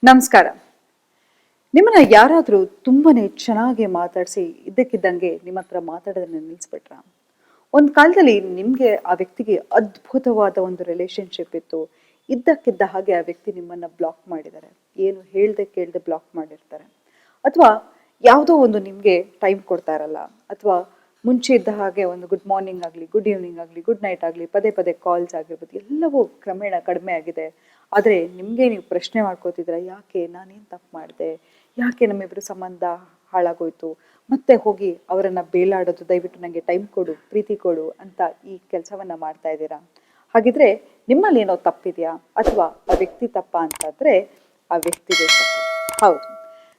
ನಮಸ್ಕಾರ. ನಿಮ್ಮನ್ನ ಯಾರಾದರೂ ತುಂಬಾನೇ ಚೆನ್ನಾಗಿ ಮಾತಾಡಿಸಿ ಇದ್ದಕ್ಕಿದ್ದಂಗೆ ನಿಮ್ಮ ಹತ್ರ ಮಾತಾಡೋದನ್ನ ನಿಲ್ಲಿಸ್ಬಿಟ್ರ? ಒಂದು ಕಾಲದಲ್ಲಿ ನಿಮಗೆ ಆ ವ್ಯಕ್ತಿಗೆ ಅದ್ಭುತವಾದ ಒಂದು ರಿಲೇಶನ್ಶಿಪ್ ಇತ್ತು. ಇದ್ದಕ್ಕಿದ್ದ ಹಾಗೆ ಆ ವ್ಯಕ್ತಿ ನಿಮ್ಮನ್ನ ಬ್ಲಾಕ್ ಮಾಡಿದ್ದಾರೆ. ಏನು ಹೇಳ್ದೆ ಕೇಳ್ದೆ ಬ್ಲಾಕ್ ಮಾಡಿರ್ತಾರೆ. ಅಥವಾ ಯಾವುದೋ ಒಂದು ನಿಮಗೆ ಟೈಮ್ ಕೊಡ್ತಾ ಇರಲ್ಲ. ಅಥವಾ ಮುಂಚೆ ಇದ್ದ ಹಾಗೆ ಒಂದು ಗುಡ್ ಮಾರ್ನಿಂಗ್ ಆಗಲಿ, ಗುಡ್ ಈವ್ನಿಂಗ್ ಆಗಲಿ, ಗುಡ್ ನೈಟ್ ಆಗಲಿ, ಪದೇ ಪದೇ ಕಾಲ್ಸ್ ಆಗಿರ್ಬೋದು, ಎಲ್ಲವೂ ಕ್ರಮೇಣ ಕಡಿಮೆ ಆಗಿದೆ. ಆದರೆ ನಿಮಗೆ ನೀವು ಪ್ರಶ್ನೆ ಮಾಡ್ಕೋತಿದ್ರೆ, ಯಾಕೆ ನಾನೇನು ತಪ್ಪು ಮಾಡಿದೆ, ಯಾಕೆ ನಮ್ಮಿಬ್ಬರು ಸಂಬಂಧ ಹಾಳಾಗೋಯ್ತು, ಮತ್ತೆ ಹೋಗಿ ಅವರನ್ನು ಬೇಲಾಡೋದು, ದಯವಿಟ್ಟು ನನಗೆ ಟೈಮ್ ಕೊಡು, ಪ್ರೀತಿ ಕೊಡು ಅಂತ ಈ ಕೆಲಸವನ್ನು ಮಾಡ್ತಾ ಇದ್ದೀರಾ? ಹಾಗಿದ್ರೆ ನಿಮ್ಮಲ್ಲಿ ಏನೋ ತಪ್ಪಿದೆಯಾ ಅಥವಾ ಆ ವ್ಯಕ್ತಿ ತಪ್ಪ ಅಂತಂದರೆ ಆ ವ್ಯಕ್ತಿಗೆ ತಪ್ಪು. ಹೌದು,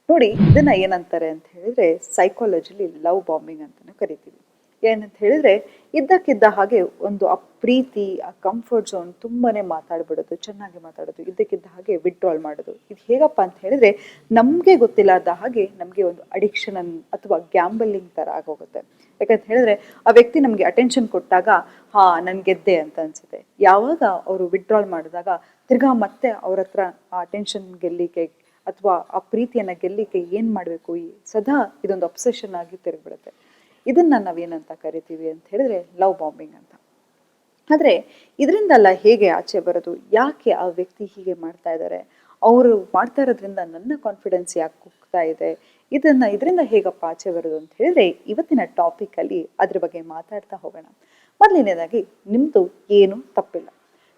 ನೋಡಿ, ಇದನ್ನ ಏನಂತಾರೆ ಅಂತ ಹೇಳಿದ್ರೆ ಸೈಕಾಲಜಿಲಿ ಲವ್ ಬಾಂಬಿಂಗ್ ಅಂತಾನೆ ಕರಿತೀವಿ. ಏನಂತ ಹೇಳಿದ್ರೆ ಇದ್ದಕ್ಕಿದ್ದ ಹಾಗೆ ಒಂದು ಆ ಪ್ರೀತಿ, ಆ ಕಂಫರ್ಟ್ ಝೋನ್ ತುಂಬಾನೇ ಮಾತಾಡ್ಬಿಡೋದು, ಚೆನ್ನಾಗಿ ಮಾತಾಡೋದು, ಇದ್ದಕ್ಕಿದ್ದ ಹಾಗೆ ವಿಡ್ರಾಲ್ ಮಾಡೋದು. ಇದು ಹೇಗಪ್ಪ ಅಂತ ಹೇಳಿದ್ರೆ ನಮಗೆ ಗೊತ್ತಿಲ್ಲದ ಹಾಗೆ ನಮಗೆ ಒಂದು ಅಡಿಕ್ಷನ್ ಅಥವಾ ಗ್ಯಾಂಬಲಿಂಗ್ ತರ ಆಗೋಗುತ್ತೆ. ಯಾಕಂತ ಹೇಳಿದ್ರೆ ಆ ವ್ಯಕ್ತಿ ನಮಗೆ ಅಟೆನ್ಷನ್ ಕೊಟ್ಟಾಗ ನನ್ ಗೆದ್ದೆ ಅಂತ ಅನ್ಸುತ್ತೆ. ಯಾವಾಗ ಅವರು ವಿಡ್ರಾಲ್ ಮಾಡಿದಾಗ ತಿರ್ಗಾ ಮತ್ತೆ ಅವ್ರ ಹತ್ರ ಆ ಅಟೆನ್ಷನ್ ಗೆಲ್ಲಿಕೆ ಅಥವಾ ಆ ಪ್ರೀತಿಯನ್ನ ಗೆಲ್ಲಿಕ್ಕೆ ಏನ್ ಮಾಡ್ಬೇಕು, ಸದಾ ಇದೊಂದು ಅಬ್ಸೆಷನ್ ಆಗಿ ತಿರುಗ್ಬಿಡುತ್ತೆ. ಇದನ್ನ ನಾವೇನಂತ ಕರಿತೀವಿ ಅಂತ ಹೇಳಿದ್ರೆ ಲವ್ ಬಾಂಬಿಂಗ್ ಅಂತ. ಆದ್ರೆ ಇದರಿಂದಲ್ಲ ಹೇಗೆ ಆಚೆ ಬರೋದು, ಯಾಕೆ ಆ ವ್ಯಕ್ತಿ ಹೀಗೆ ಮಾಡ್ತಾ ಇದ್ದಾರೆ, ಅವರು ಮಾಡ್ತಾ ಇರೋದ್ರಿಂದ ನನ್ನ ಕಾನ್ಫಿಡೆನ್ಸ್ ಯಾಕೆ ಕುಗ್ತಾ ಇದೆ, ಇದರಿಂದ ಹೇಗಪ್ಪ ಆಚೆ ಬರೋದು ಅಂತ ಹೇಳಿದ್ರೆ ಇವತ್ತಿನ ಟಾಪಿಕ್ ಅಲ್ಲಿ ಅದ್ರ ಬಗ್ಗೆ ಮಾತಾಡ್ತಾ ಹೋಗೋಣ. ಮೊದಲನೇದಾಗಿ ನಿಮ್ದು ಏನು ತಪ್ಪಿಲ್ಲ.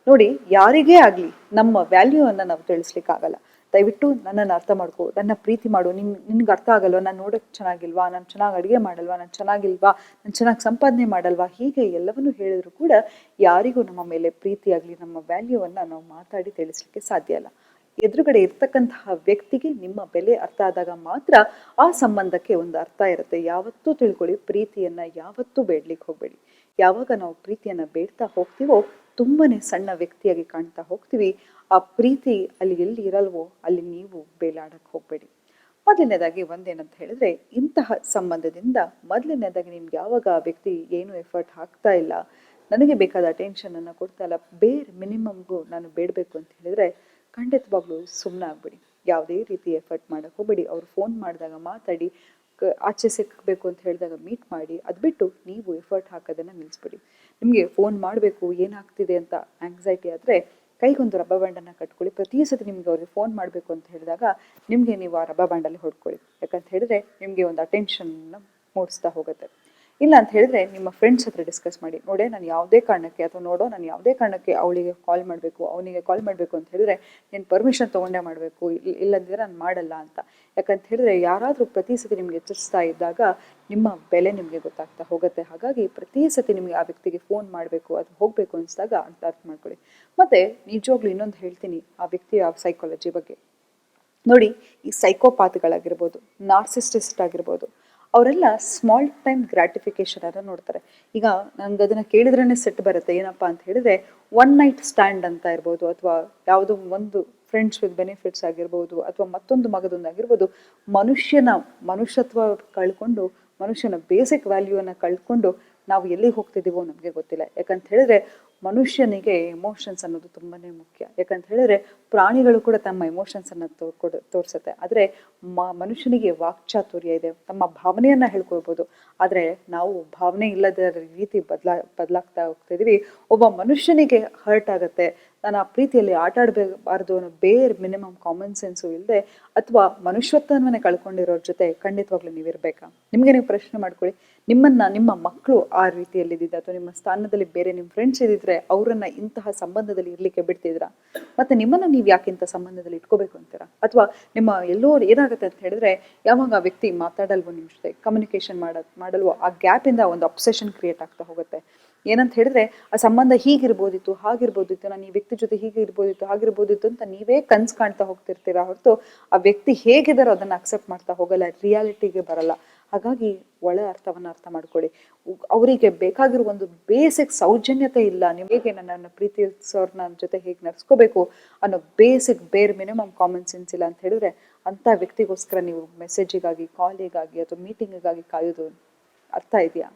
ನೋಡಿ, ಯಾರಿಗೇ ಆಗ್ಲಿ ನಮ್ಮ ವ್ಯಾಲ್ಯೂ ಅನ್ನ ನಾವು ತಿಳಿಸ್ಲಿಕ್ಕಾಗಲ್ಲ. ದಯವಿಟ್ಟು ನನ್ನನ್ನು ಅರ್ಥ ಮಾಡ್ಕೋ, ನನ್ನ ಪ್ರೀತಿ ಮಾಡು, ನಿನ್ಗೆ ಅರ್ಥ ಆಗಲ್ವಾ, ನಾನು ನೋಡೋಕೆ ಚೆನ್ನಾಗಿಲ್ವಾ, ನಾನು ಚೆನ್ನಾಗಿ ಅಡುಗೆ ಮಾಡಲ್ವಾ, ನಾನು ಚೆನ್ನಾಗಿಲ್ವಾ, ನಾನು ಚೆನ್ನಾಗಿ ಸಂಪಾದನೆ ಮಾಡಲ್ವಾ, ಹೀಗೆ ಎಲ್ಲವನ್ನೂ ಹೇಳಿದ್ರು ಕೂಡ ಯಾರಿಗೂ ನಮ್ಮ ಮೇಲೆ ಪ್ರೀತಿ ಆಗಲಿ, ನಮ್ಮ ವ್ಯಾಲ್ಯೂವನ್ನು ನಾವು ಮಾತಾಡಿ ತಿಳಿಸ್ಲಿಕ್ಕೆ ಸಾಧ್ಯ ಇಲ್ಲ. ಎದುರುಗಡೆ ಇರ್ತಕ್ಕಂತಹ ವ್ಯಕ್ತಿಗೆ ನಿಮ್ಮ ಬೆಲೆ ಅರ್ಥ ಆದಾಗ ಮಾತ್ರ ಆ ಸಂಬಂಧಕ್ಕೆ ಒಂದು ಅರ್ಥ ಇರುತ್ತೆ. ಯಾವತ್ತೂ ತಿಳ್ಕೊಳ್ಳಿ, ಪ್ರೀತಿಯನ್ನ ಯಾವತ್ತೂ ಬೇಡ್ಲಿಕ್ಕೆ ಹೋಗ್ಬೇಡಿ. ಯಾವಾಗ ನಾವು ಪ್ರೀತಿಯನ್ನ ಬೇಡ್ತಾ ಹೋಗ್ತೀವೋ ತುಂಬಾನೇ ಸಣ್ಣ ವ್ಯಕ್ತಿಯಾಗಿ ಕಾಣ್ತಾ ಹೋಗ್ತೀವಿ. ಆ ಪ್ರೀತಿ ಅಲ್ಲಿ ಎಲ್ಲಿ ಇರಲ್ವೋ ಅಲ್ಲಿ ನೀವು ಬೇಲಾಡಕ್ಕೆ ಹೋಗ್ಬೇಡಿ. ಮೊದಲನೇದಾಗಿ ಒಂದೇನಂತ ಹೇಳಿದ್ರೆ, ಇಂತಹ ಸಂಬಂಧದಿಂದ ಮೊದಲನೇದಾಗಿ ನಿಮ್ಗೆ ಯಾವಾಗ ಆ ವ್ಯಕ್ತಿ ಏನು ಎಫರ್ಟ್ ಹಾಕ್ತಾ ಇಲ್ಲ, ನನಗೆ ಬೇಕಾದ ಅಟೆನ್ಷನ್ ಅನ್ನ ಕೊಡ್ತಾ ಇಲ್ಲ, ಬೇರೆ ಮಿನಿಮಮ್ಗೂ ನಾನು ಬೇಡಬೇಕು ಅಂತ ಹೇಳಿದ್ರೆ ಖಂಡಿತವಾಗ್ಲೂ ಸುಮ್ಮನೆ ಆಗ್ಬಿಡಿ. ಯಾವುದೇ ರೀತಿ ಎಫರ್ಟ್ ಮಾಡಕ್ಕೆ ಹೋಗ್ಬೇಡಿ. ಅವ್ರು ಫೋನ್ ಮಾಡಿದಾಗ ಮಾತಾಡಿ, ಆಚೆ ಸಿಕ್ಕಬೇಕು ಅಂತ ಹೇಳಿದಾಗ ಮೀಟ್ ಮಾಡಿ. ಅದು ಬಿಟ್ಟು ನೀವು ಎಫರ್ಟ್ ಹಾಕೋದನ್ನು ನಿಲ್ಲಿಸ್ಬಿಡಿ. ನಿಮಗೆ ಫೋನ್ ಮಾಡಬೇಕು, ಏನಾಗ್ತಿದೆ ಅಂತ ಆಂಗ್ಸೈಟಿ ಆದರೆ ಕೈಗೊಂದು ರಬ್ಬರ್ ಬ್ಯಾಂಡನ್ನು ಕಟ್ಕೊಳ್ಳಿ. ಪ್ರತಿ ಸತಿ ನಿಮ್ಗೆ ಅವ್ರಿಗೆ ಫೋನ್ ಮಾಡಬೇಕು ಅಂತ ಹೇಳಿದಾಗ ನಿಮಗೆ ನೀವು ಆ ರಬ್ಬರ್ ಬ್ಯಾಂಡಲ್ಲಿ ಹೊಡ್ಕೊಳ್ಳಿ. ಯಾಕಂತ ಹೇಳಿದ್ರೆ ನಿಮಗೆ ಒಂದು ಅಟೆನ್ಷನ್ನ ಮೂಡಿಸ್ತಾ ಹೋಗುತ್ತೆ. ಇಲ್ಲ ಅಂತ ಹೇಳಿದ್ರೆ ನಿಮ್ಮ ಫ್ರೆಂಡ್ಸ್ ಹತ್ರ ಡಿಸ್ಕಸ್ ಮಾಡಿ. ನೋಡೇ ನಾನು ಯಾವುದೇ ಕಾರಣಕ್ಕೆ ಅಥವಾ ನಾನು ಯಾವುದೇ ಕಾರಣಕ್ಕೆ ಅವಳಿಗೆ ಕಾಲ್ ಮಾಡಬೇಕು, ಅವನಿಗೆ ಕಾಲ್ ಮಾಡಬೇಕು ಅಂತ ಹೇಳಿದ್ರೆ ನೀನು ಪರ್ಮಿಷನ್ ತೊಗೊಂಡೇ ಮಾಡಬೇಕು, ಇಲ್ಲಂದಿದ್ರೆ ನಾನು ಮಾಡಲ್ಲ ಅಂತ. ಯಾಕಂತ ಹೇಳಿದ್ರೆ ಯಾರಾದರೂ ಪ್ರತಿ ಸತಿ ನಿಮ್ಗೆ ಎಚ್ಚರಿಸ್ತಾ ಇದ್ದಾಗ ನಿಮ್ಮ ಬೆಲೆ ನಿಮಗೆ ಗೊತ್ತಾಗ್ತಾ ಹೋಗುತ್ತೆ. ಹಾಗಾಗಿ ಪ್ರತಿ ಸತಿ ನಿಮಗೆ ಆ ವ್ಯಕ್ತಿಗೆ ಫೋನ್ ಮಾಡಬೇಕು ಅಥವಾ ಹೋಗಬೇಕು ಅನಿಸಿದಾಗ ಅಂತ ಅರ್ಥ ಮಾಡ್ಕೊಳ್ಳಿ. ಮತ್ತೆ ನಿಜವಾಗ್ಲೂ ಇನ್ನೊಂದು ಹೇಳ್ತೀನಿ ಆ ವ್ಯಕ್ತಿಯ ಸೈಕಾಲಜಿ ಬಗ್ಗೆ. ನೋಡಿ, ಈ ಸೈಕೋಪಾತ್ಗಳಾಗಿರ್ಬೋದು, ನಾರ್ಸಿಸಿಸ್ಟ್ ಆಗಿರ್ಬೋದು, ಅವರೆಲ್ಲ ಸ್ಮಾಲ್ ಟೈಮ್ ಗ್ರಾಟಿಫಿಕೇಶನ್ ಅನ್ನು ನೋಡ್ತಾರೆ. ಈಗ ನಂಗೆ ಅದನ್ನ ಕೇಳಿದ್ರೇನೆ ಸೆಟ್ ಬರುತ್ತೆ. ಏನಪ್ಪಾ ಅಂತ ಹೇಳಿದ್ರೆ ಒನ್ ನೈಟ್ ಸ್ಟ್ಯಾಂಡ್ ಅಂತ ಇರ್ಬೋದು, ಅಥವಾ ಯಾವುದೋ ಒಂದು ಫ್ರೆಂಡ್ಸ್ ವಿತ್ ಬೆನಿಫಿಟ್ಸ್ ಆಗಿರ್ಬೋದು, ಅಥವಾ ಮತ್ತೊಂದು ಮಗದೊಂದಾಗಿರ್ಬೋದು, ಮನುಷ್ಯತ್ವ ಕಳ್ಕೊಂಡು, ಮನುಷ್ಯನ ಬೇಸಿಕ್ ವ್ಯಾಲ್ಯೂವನ್ನು ಕಳ್ಕೊಂಡು ನಾವು ಎಲ್ಲಿಗೆ ಹೋಗ್ತಿದ್ದೀವೋ ನಮಗೆ ಗೊತ್ತಿಲ್ಲ. ಯಾಕಂತ ಹೇಳಿದ್ರೆ ಮನುಷ್ಯನಿಗೆ ಎಮೋಷನ್ಸ್ ಅನ್ನೋದು ತುಂಬಾನೇ ಮುಖ್ಯ. ಯಾಕಂತ ಹೇಳಿದ್ರೆ ಪ್ರಾಣಿಗಳು ಕೂಡ ತಮ್ಮ ಎಮೋಷನ್ಸ್ ಅನ್ನ ತೋರಿಸುತ್ತೆ. ಆದ್ರೆ ಮನುಷ್ಯನಿಗೆ ವಾಕ್ಚಾತುರ್ಯ ಇದೆ, ತಮ್ಮ ಭಾವನೆಯನ್ನ ಹೇಳ್ಕೊಳ್ಬೋದು. ಆದ್ರೆ ನಾವು ಭಾವನೆ ಇಲ್ಲದ ರೀತಿ ಬದಲಾಗ್ತಾ ಹೋಗ್ತಿದೀವಿ. ಒಬ್ಬ ಮನುಷ್ಯನಿಗೆ ಹರ್ಟ್ ಆಗುತ್ತೆ, ನಾನು ಆ ಪ್ರೀತಿಯಲ್ಲಿ ಆಟ ಆಡಬಾರ್ದು ಅನ್ನೋ ಬೇರೆ ಮಿನಿಮಮ್ ಕಾಮನ್ ಸೆನ್ಸು ಇಲ್ಲದೆ, ಅಥವಾ ಮನುಷ್ಯತ್ವವನ್ನೇ ಕಳ್ಕೊಂಡಿರೋರ ಜೊತೆ ಖಂಡಿತವಾಗ್ಲೂ ನೀವಿರ್ಬೇಕಾ? ನಿಮ್ಗೆ ನೀವು ಪ್ರಶ್ನೆ ಮಾಡ್ಕೊಳ್ಳಿ. ನಿಮ್ಮ ಮಕ್ಕಳು ಆ ರೀತಿಯಲ್ಲಿ ಇದ್ದಿದ್ದ, ಅಥವಾ ನಿಮ್ಮ ಸ್ಥಾನದಲ್ಲಿ ಬೇರೆ ನಿಮ್ಮ ಫ್ರೆಂಡ್ಸ್ ಇದ್ದಿದ್ರೆ ಅವರನ್ನ ಇಂತಹ ಸಂಬಂಧದಲ್ಲಿ ಇರ್ಲಿಕ್ಕೆ ಬಿಡ್ತಿದ್ರಾ? ಮತ್ತೆ ನಿಮ್ಮನ್ನ ನೀವು ಯಾಕೆ ಇಂಥ ಸಂಬಂಧದಲ್ಲಿ ಇಟ್ಕೋಬೇಕು ಅಂತೀರಾ? ಅಥವಾ ನಿಮ್ಮ ಎಲ್ಲೋ ಏನಾಗುತ್ತೆ ಅಂತ ಹೇಳಿದ್ರೆ, ಯಾವಾಗ ಆ ವ್ಯಕ್ತಿ ಮಾತಾಡಲ್ವೋ ನಿಮ್ಮ ಜೊತೆ, ಕಮ್ಯುನಿಕೇಶನ್ ಮಾಡಲ್ವೋ, ಆ ಗ್ಯಾಪ್ ಇಂದ ಒಂದು ಅಬ್ಸೆಷನ್ ಕ್ರಿಯೇಟ್ ಆಗ್ತಾ ಹೋಗುತ್ತೆ. ಏನಂತ ಹೇಳಿದ್ರೆ ಆ ಸಂಬಂಧ ಹೀಗಿರ್ಬೋದಿತ್ತು, ಹಾಗಿರ್ಬೋದಿತ್ತು, ನಾನು ಈ ವ್ಯಕ್ತಿ ಜೊತೆ ಹೀಗೆ ಇರ್ಬೋದಿತ್ತು, ಹಾಗಿರ್ಬೋದಿತ್ತು ಅಂತ ನೀವೇ ಕನ್ಸು ಕಾಣ್ತಾ ಹೋಗ್ತಿರ್ತೀರಾ ಹೊರತು ಆ ವ್ಯಕ್ತಿ ಹೇಗಿದಾರೋ ಅದನ್ನ ಅಕ್ಸೆಪ್ಟ್ ಮಾಡ್ತಾ ಹೋಗಲ್ಲ, ರಿಯಾಲಿಟಿಗೆ ಬರಲ್ಲ. ಹಾಗಾಗಿ ಒಳ ಅರ್ಥವನ್ನ ಅರ್ಥ ಮಾಡ್ಕೊಳ್ಳಿ. ಅವರಿಗೆ ಬೇಕಾಗಿರೋ ಒಂದು ಬೇಸಿಕ್ ಸೌಜನ್ಯತೆ ಇಲ್ಲ. ನೀವು ಹೇಗೆ ನನ್ನನ್ನು ಪ್ರೀತಿಸೋರ್ನ ಜೊತೆ ಹೇಗೆ ನಡ್ಸ್ಕೋಬೇಕು ಅನ್ನೋ ಬೇಸಿಕ್ ಬೇರೆ ಮಿನಿಮಮ್ ಕಾಮನ್ ಸೆನ್ಸ್ ಇಲ್ಲ ಅಂತ ಹೇಳಿದ್ರೆ ಅಂತ ವ್ಯಕ್ತಿಗೋಸ್ಕರ ನೀವು ಮೆಸೇಜಿಗಾಗಿ, ಕಾಲಿಗಾಗಿ ಅಥವಾ ಮೀಟಿಂಗಿಗಾಗಿ ಕಾಯೋದು ಅರ್ಥ ಇದೆಯಾ?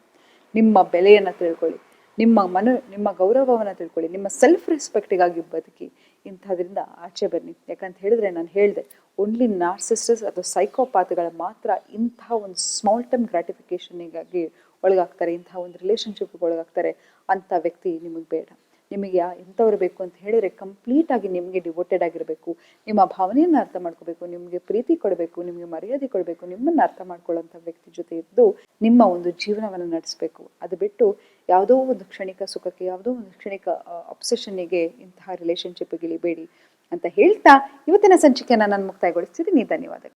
ನಿಮ್ಮ ಬೆಲೆಯನ್ನ ತಿಳ್ಕೊಳ್ಳಿ, ನಿಮ್ಮ ಗೌರವವನ್ನು ತಿಳ್ಕೊಳ್ಳಿ, ನಿಮ್ಮ ಸೆಲ್ಫ್ ರೆಸ್ಪೆಕ್ಟಿಗಾಗಿ ಬದುಕಿ. ಇಂಥದ್ರಿಂದ ಆಚೆ ಬನ್ನಿ. ಯಾಕಂತ ಹೇಳಿದ್ರೆ ನಾನು ಹೇಳಿದೆ, ಓನ್ಲಿ ನಾರ್ಸಿಸ್ಟಸ್ ಅಥವಾ ಸೈಕೋಪಾತ್ಗಳು ಮಾತ್ರ ಇಂತಹ ಒಂದು ಸ್ಮಾಲ್ ಟರ್ಮ್ ಗ್ರಾಟಿಫಿಕೇಷನ್ನಿಗಾಗಿ ಒಳಗಾಗ್ತಾರೆ, ಇಂತಹ ಒಂದು ರಿಲೇಷನ್ಶಿಪ್ಗೆ ಒಳಗಾಗ್ತಾರೆ. ಅಂಥ ವ್ಯಕ್ತಿ ನಿಮಗೆ ಬೇಡ. ನಿಮಗೆ ಎಂಥವ್ರು ಬೇಕು ಅಂತ ಹೇಳಿದರೆ ಕಂಪ್ಲೀಟಾಗಿ ನಿಮಗೆ ಡಿವೋಟೆಡ್ ಆಗಿರಬೇಕು, ನಿಮ್ಮ ಭಾವನೆಯನ್ನು ಅರ್ಥ ಮಾಡ್ಕೋಬೇಕು, ನಿಮಗೆ ಪ್ರೀತಿ ಕೊಡಬೇಕು, ನಿಮಗೆ ಮರ್ಯಾದೆ ಕೊಡಬೇಕು, ನಿಮ್ಮನ್ನು ಅರ್ಥ ಮಾಡ್ಕೊಳ್ಳೋಂಥ ವ್ಯಕ್ತಿ ಜೊತೆ ಇದ್ದು ನಿಮ್ಮ ಒಂದು ಜೀವನವನ್ನು ನಡೆಸಬೇಕು. ಅದು ಬಿಟ್ಟು ಯಾವುದೋ ಒಂದು ಕ್ಷಣಿಕ ಸುಖಕ್ಕೆ, ಯಾವುದೋ ಒಂದು ಕ್ಷಣಿಕ ಅಬ್ಸೆಷನ್ನಿಗೆ ಇಂತಹ ರಿಲೇಷನ್ಶಿಪ್ಗೆ ಇಳಿಬೇಡಿ ಅಂತ ಹೇಳ್ತಾ ಇವತ್ತಿನ ಸಂಚಿಕೆಯನ್ನು ನಾನು ಮುಕ್ತಾಯಗೊಳಿಸ್ತಿದ್ದೀನಿ. ಧನ್ಯವಾದಗಳು.